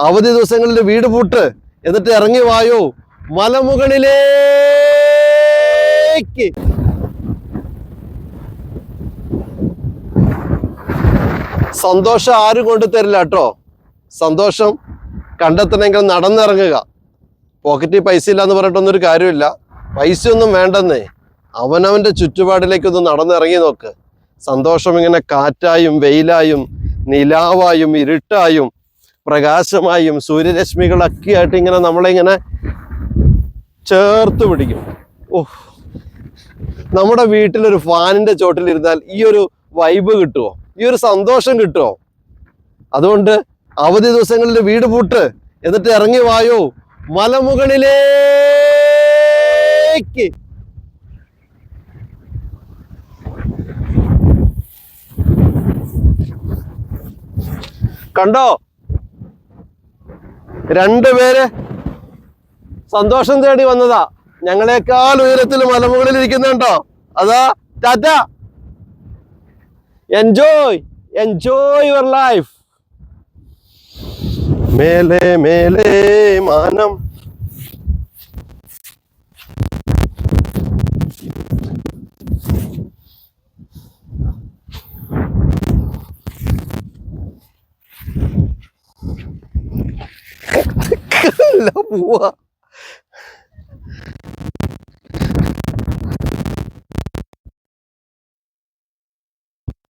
അവധി ദിവസങ്ങളിൽ വീട് പൂട്ട്, എന്നിട്ട് ഇറങ്ങി വായോ മലമുകളിലേക്ക്. സന്തോഷം ആരും കൊണ്ടു തരില്ല കേട്ടോ. സന്തോഷം കണ്ടെത്തണമെങ്കിൽ നടന്നിറങ്ങുക. പോക്കറ്റിൽ പൈസ ഇല്ല എന്ന് പറഞ്ഞിട്ടൊന്നൊരു കാര്യമില്ല. പൈസ ഒന്നും വേണ്ടെന്നേ, അവനവന്റെ ചുറ്റുപാടിലേക്കൊന്ന് നടന്നിറങ്ങി നോക്ക്. സന്തോഷം ഇങ്ങനെ കാറ്റായും വെയിലായും നിലാവായും ഇരുട്ടായും പ്രകാശമായും സൂര്യരശ്മികളൊക്കെ ആയിട്ട് ഇങ്ങനെ നമ്മളിങ്ങനെ ചേർത്ത് പിടിക്കും. ഓഹ്, നമ്മുടെ വീട്ടിലൊരു ഫാനിന്റെ ചോട്ടിലിരുന്നാൽ ഈ ഒരു വൈബ് കിട്ടുമോ? ഈ ഒരു സന്തോഷം കിട്ടുമോ? അതുകൊണ്ട് അവധി ദിവസങ്ങളിൽ വീട് പൂട്ട്, എന്നിട്ട് ഇറങ്ങി വായോ മലമുകളിലേക്ക്. കണ്ടോ, രണ്ടുപേര് സന്തോഷം തേടി വന്നതാ. ഞങ്ങളെക്കാൾ ഉയരത്തിൽ മലമുകളിൽ ഇരിക്കുന്നുണ്ടോ? അതാ ടാറ്റ. Enjoy your life. മേലെ മേലെ മാനം. പോവാ.